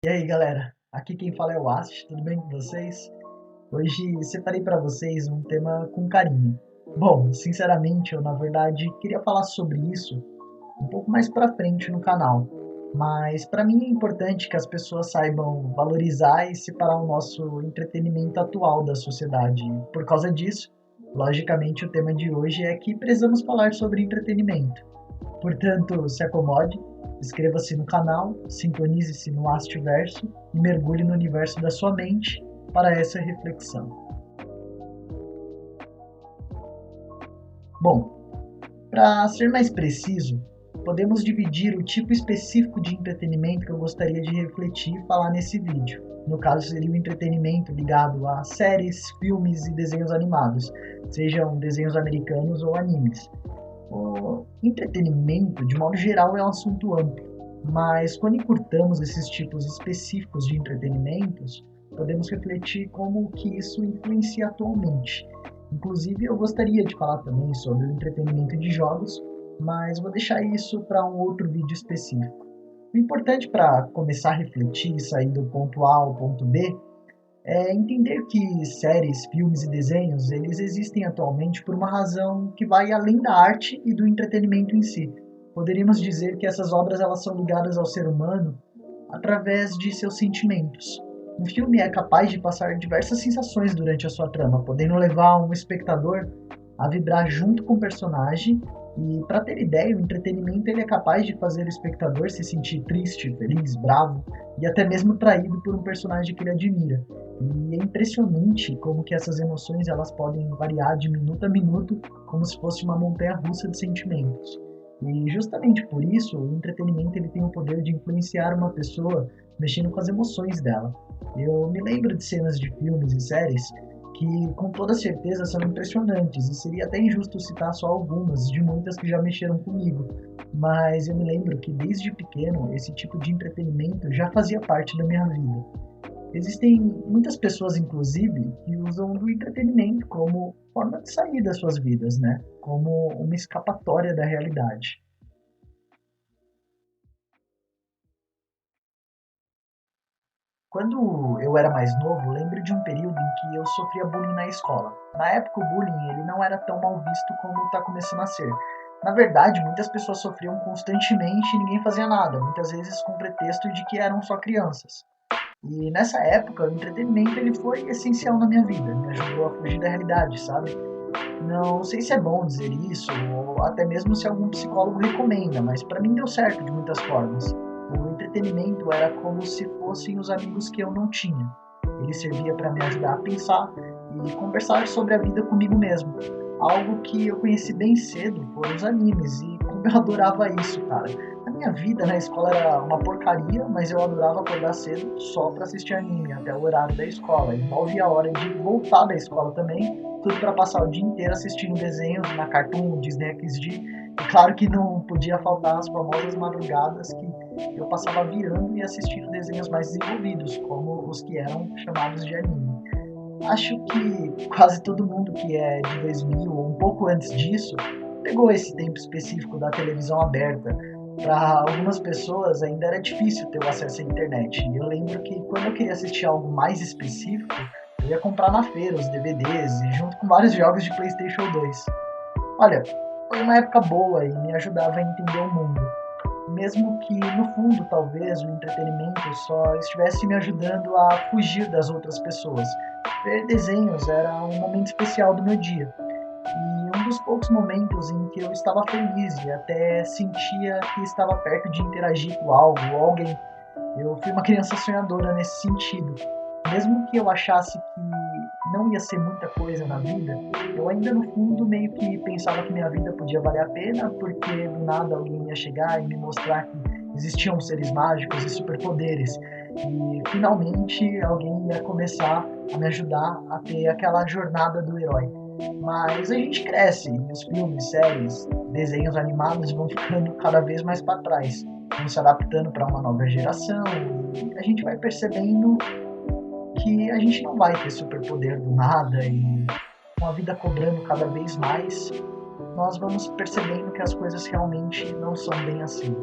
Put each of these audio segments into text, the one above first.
E aí, galera? Aqui quem fala é o Ast, tudo bem com vocês? Hoje separei para vocês um tema com carinho. Bom, sinceramente, eu na verdade queria falar sobre isso um pouco mais para frente no canal, mas para mim é importante que as pessoas saibam valorizar e separar o nosso entretenimento atual da sociedade. Por causa disso, logicamente, o tema de hoje é que precisamos falar sobre entretenimento. Portanto, se acomode, inscreva-se no canal, sintonize-se no Astiverso e mergulhe no universo da sua mente para essa reflexão. Bom, para ser mais preciso, podemos dividir o tipo específico de entretenimento que eu gostaria de refletir e falar nesse vídeo. No caso, seria o entretenimento ligado a séries, filmes e desenhos animados, sejam desenhos americanos ou animes. O entretenimento, de modo geral, é um assunto amplo, mas quando encurtamos esses tipos específicos de entretenimentos, podemos refletir como que isso influencia atualmente. Inclusive, eu gostaria de falar também sobre o entretenimento de jogos, mas vou deixar isso para um outro vídeo específico. O importante para começar a refletir e sair do ponto A ao ponto B é entender que séries, filmes e desenhos, eles existem atualmente por uma razão que vai além da arte e do entretenimento em si. Poderíamos dizer que essas obras elas são ligadas ao ser humano através de seus sentimentos. Um filme é capaz de passar diversas sensações durante a sua trama, podendo levar um espectador a vibrar junto com o personagem. E para ter ideia, o entretenimento ele é capaz de fazer o espectador se sentir triste, feliz, bravo e até mesmo traído por um personagem que ele admira. E é impressionante como que essas emoções elas podem variar de minuto a minuto, como se fosse uma montanha-russa de sentimentos. E justamente por isso, o entretenimento ele tem o poder de influenciar uma pessoa mexendo com as emoções dela. Eu me lembro de cenas de filmes e séries que com toda certeza são impressionantes, e seria até injusto citar só algumas, de muitas que já mexeram comigo, mas eu me lembro que desde pequeno esse tipo de entretenimento já fazia parte da minha vida. Existem muitas pessoas, inclusive, que usam do entretenimento como forma de sair das suas vidas, né? Como uma escapatória da realidade. Quando eu era mais novo, lembro de um período em que eu sofria bullying na escola. Na época, o bullying ele não era tão mal visto como está começando a ser. Na verdade, muitas pessoas sofriam constantemente e ninguém fazia nada, muitas vezes com o pretexto de que eram só crianças. E nessa época, o entretenimento ele foi essencial na minha vida, me ajudou a fugir da realidade, sabe? Não sei se é bom dizer isso, ou até mesmo se algum psicólogo recomenda, mas para mim deu certo de muitas formas. O entretenimento era como se fossem os amigos que eu não tinha. Ele servia para me ajudar a pensar e conversar sobre a vida comigo mesmo. Algo que eu conheci bem cedo foram os animes e como eu adorava isso, cara. A minha vida na escola era uma porcaria, mas eu adorava acordar cedo só para assistir anime até o horário da escola. E mal via a hora de voltar da escola também, tudo para passar o dia inteiro assistindo desenhos na Cartoon, Disney XD. E claro que não podia faltar as famosas madrugadas que eu passava virando e assistindo desenhos mais desenvolvidos, como os que eram chamados de anime. Acho que quase todo mundo que é de 2000 ou um pouco antes disso pegou esse tempo específico da televisão aberta. Para algumas pessoas ainda era difícil ter o acesso à internet. E eu lembro que quando eu queria assistir algo mais específico, eu ia comprar na feira os DVDs e junto com vários jogos de PlayStation 2. Olha, foi uma época boa e me ajudava a entender o mundo. Mesmo que, no fundo, talvez o entretenimento só estivesse me ajudando a fugir das outras pessoas. Ver desenhos era um momento especial do meu dia. E um dos poucos momentos em que eu estava feliz e até sentia que estava perto de interagir com algo ou alguém. Eu fui uma criança sonhadora nesse sentido. Mesmo que eu achasse que não ia ser muita coisa na vida, eu ainda no fundo meio que pensava que minha vida podia valer a pena, porque do nada alguém ia chegar e me mostrar que existiam seres mágicos e superpoderes. E finalmente alguém ia começar a me ajudar a ter aquela jornada do herói. Mas a gente cresce e os filmes, séries, desenhos animados vão ficando cada vez mais para trás, vão se adaptando para uma nova geração e a gente vai percebendo que a gente não vai ter superpoder do nada e com a vida cobrando cada vez mais, nós vamos percebendo que as coisas realmente não são bem assim.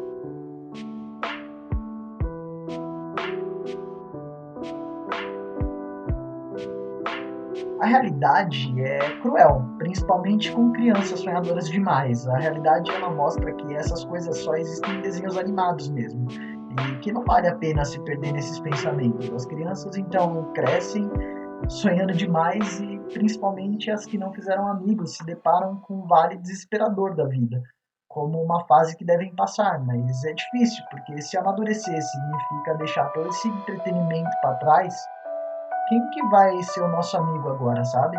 A realidade é cruel, principalmente com crianças sonhadoras demais. A realidade ela mostra que essas coisas só existem em desenhos animados mesmo. E que não vale a pena se perder nesses pensamentos. As crianças então crescem sonhando demais e principalmente as que não fizeram amigos se deparam com um vale desesperador da vida, como uma fase que devem passar, mas é difícil, porque se amadurecer significa deixar todo esse entretenimento para trás, quem que vai ser o nosso amigo agora, sabe?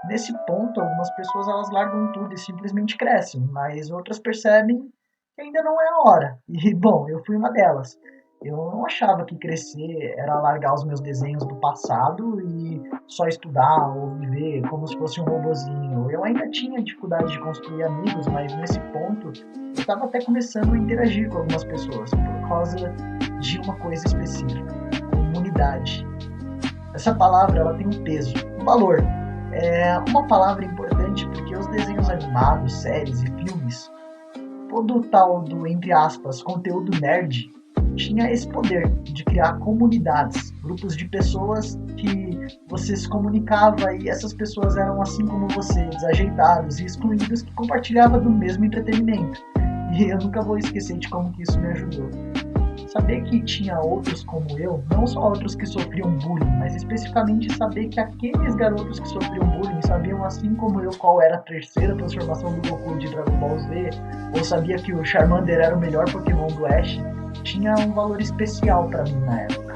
Nesse ponto, algumas pessoas elas largam tudo e simplesmente crescem, mas outras percebem que ainda não é a hora. E, bom, eu fui uma delas. Eu não achava que crescer era largar os meus desenhos do passado e só estudar ou viver como se fosse um robozinho. Eu ainda tinha dificuldade de construir amigos, mas nesse ponto eu estava até começando a interagir com algumas pessoas por causa de uma coisa específica: comunidade. Essa palavra ela tem um peso, um valor. É uma palavra importante porque os desenhos animados, séries e filmes, todo o tal do, entre aspas, conteúdo nerd, tinha esse poder de criar comunidades, grupos de pessoas que você se comunicava e essas pessoas eram assim como você, desajeitados e excluídos que compartilhavam do mesmo entretenimento. E eu nunca vou esquecer de como que isso me ajudou. Saber que tinha outros como eu, não só outros que sofriam bullying, mas especificamente saber que aqueles garotos que sofriam bullying sabiam assim como eu qual era a terceira transformação do Goku de Dragon Ball Z, ou sabia que o Charmander era o melhor Pokémon do Ash, tinha um valor especial para mim na época.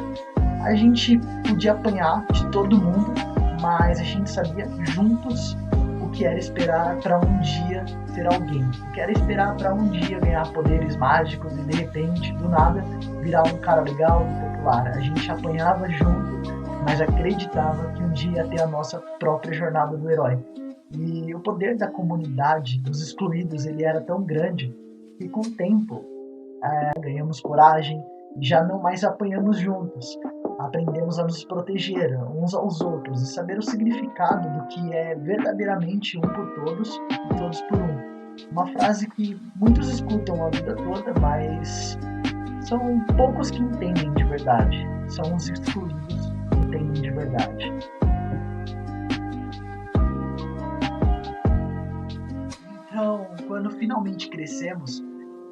A gente podia apanhar de todo mundo, mas a gente sabia juntos o que era esperar para um dia ser alguém, o que era esperar para um dia ganhar poderes mágicos e de repente, do nada, virar um cara legal e popular. A gente apanhava junto, mas acreditava que um dia ia ter a nossa própria jornada do herói. E o poder da comunidade, dos excluídos, ele era tão grande que com o tempo ganhamos coragem e já não mais apanhamos juntos. Aprendemos a nos proteger uns aos outros e saber o significado do que é verdadeiramente um por todos e todos por um. Uma frase que muitos escutam a vida toda, mas são poucos que entendem de verdade. São os excluídos que entendem de verdade. Então, quando finalmente crescemos,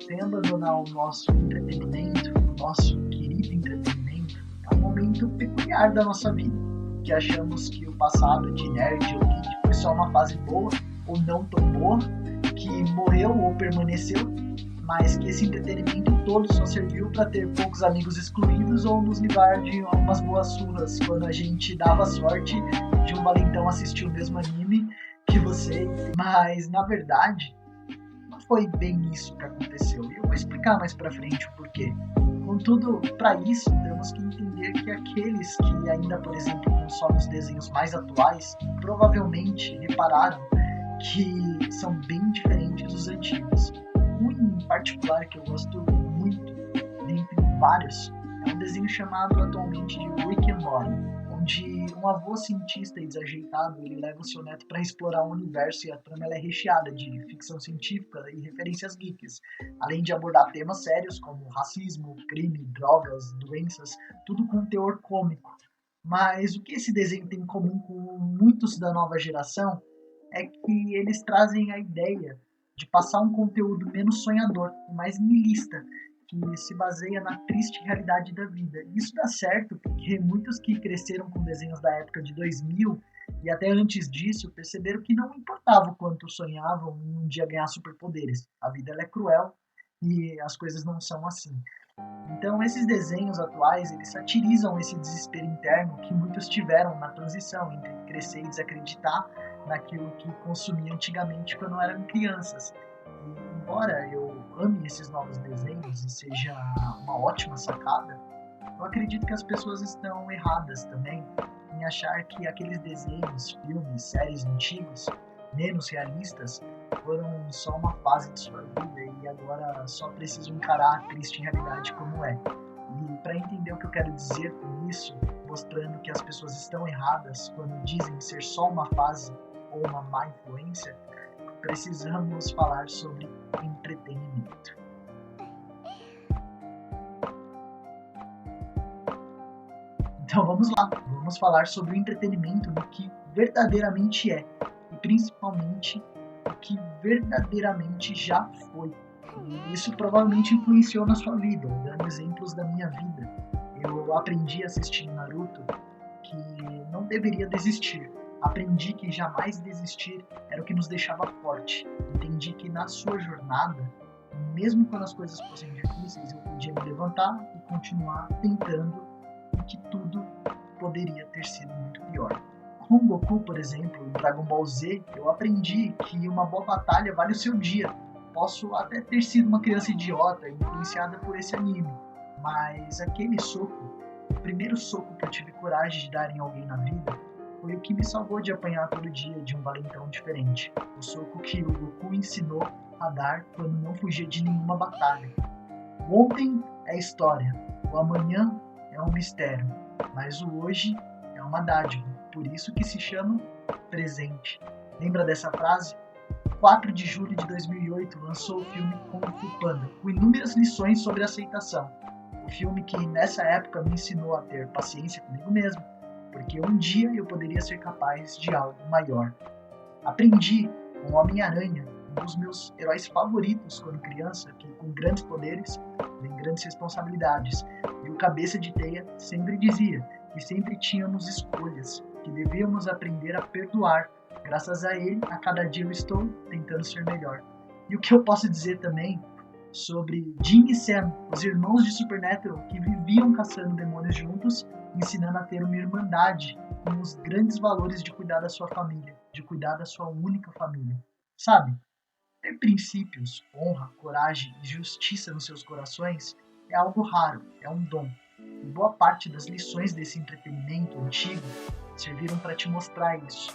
sem abandonar o nosso entretenimento, o nosso querido entretenimento, é um momento peculiar da nossa vida, que achamos que o passado de nerd ou geek foi só uma fase boa ou não tão boa, que morreu ou permaneceu, mas que esse entretenimento todo só serviu para ter poucos amigos excluídos ou nos livrar de algumas boas surras quando a gente dava sorte de um valentão assistir o mesmo anime que você. Mas, na verdade, não foi bem isso que aconteceu. E eu vou explicar mais pra frente o porquê. Contudo, para isso, temos que entender que aqueles que ainda, por exemplo, consomem os desenhos mais atuais, provavelmente repararam que são bem diferentes dos antigos. Um em particular que eu gosto muito, dentre vários, é um desenho chamado atualmente de Rick and Morty, onde um avô cientista e desajeitado ele leva o seu neto para explorar o universo e a trama ela é recheada de ficção científica e referências geeks, além de abordar temas sérios como racismo, crime, drogas, doenças, tudo com um teor cômico. Mas o que esse desenho tem em comum com muitos da nova geração é que eles trazem a ideia de passar um conteúdo menos sonhador e mais niilista, que se baseia na triste realidade da vida. E isso dá certo porque muitos que cresceram com desenhos da época de 2000 e até antes disso perceberam que não importava o quanto sonhavam em um dia ganhar superpoderes. A vida ela é cruel e as coisas não são assim. Então esses desenhos atuais eles satirizam esse desespero interno que muitos tiveram na transição entre crescer e desacreditar naquilo que consumia antigamente quando eram crianças. E, embora eu ame esses novos desenhos e seja uma ótima sacada, eu acredito que as pessoas estão erradas também em achar que aqueles desenhos, filmes, séries antigos, menos realistas, foram só uma fase de sua vida e agora só precisam encarar a triste realidade como é. E para entender o que eu quero dizer com isso, mostrando que as pessoas estão erradas quando dizem ser só uma fase ou uma má influência, precisamos falar sobre entretenimento. Então vamos lá, vamos falar sobre o entretenimento no que verdadeiramente é e principalmente o que verdadeiramente já foi. E isso provavelmente influenciou na sua vida, dando exemplos da minha vida. Eu aprendi assistindo Naruto que não deveria desistir. Aprendi que jamais desistir era o que nos deixava forte. Entendi que na sua jornada, mesmo quando as coisas fossem difíceis, eu podia me levantar e continuar tentando, e que tudo poderia ter sido muito pior. Com o Goku, por exemplo, em Dragon Ball Z, eu aprendi que uma boa batalha vale o seu dia. Posso até ter sido uma criança idiota, influenciada por esse anime, mas aquele soco, o primeiro soco que eu tive coragem de dar em alguém na vida, foi o que me salvou de apanhar todo dia de um valentão diferente. O soco que o Goku ensinou a dar quando não fugia de nenhuma batalha. O ontem é história, o amanhã é um mistério, mas o hoje é uma dádiva, por isso que se chama presente. Lembra dessa frase? 4 de julho de 2008 lançou o filme Kung Fu Panda, com inúmeras lições sobre aceitação. O filme que nessa época me ensinou a ter paciência comigo mesmo, porque um dia eu poderia ser capaz de algo maior. Aprendi com o Homem-Aranha, um dos meus heróis favoritos quando criança, que com grandes poderes vem grandes responsabilidades. E o Cabeça de Teia sempre dizia que sempre tínhamos escolhas, que devíamos aprender a perdoar. Graças a ele, a cada dia eu estou tentando ser melhor. E o que eu posso dizer também sobre Jim e Sam, os irmãos de Supernatural que viviam caçando demônios juntos, ensinando a ter uma irmandade com os grandes valores de cuidar da sua família, de cuidar da sua única família. Sabe? Ter princípios, honra, coragem e justiça nos seus corações é algo raro, é um dom. E boa parte das lições desse entretenimento antigo serviram para te mostrar isso.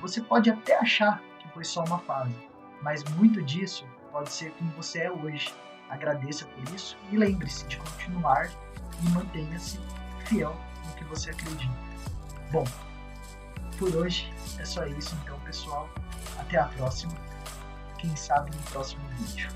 Você pode até achar que foi só uma fase, mas muito disso pode ser quem você é hoje. Agradeça por isso e lembre-se de continuar e mantenha-se fiel no que você acredita. Bom, por hoje é só isso então, pessoal. Até a próxima. Quem sabe no próximo vídeo.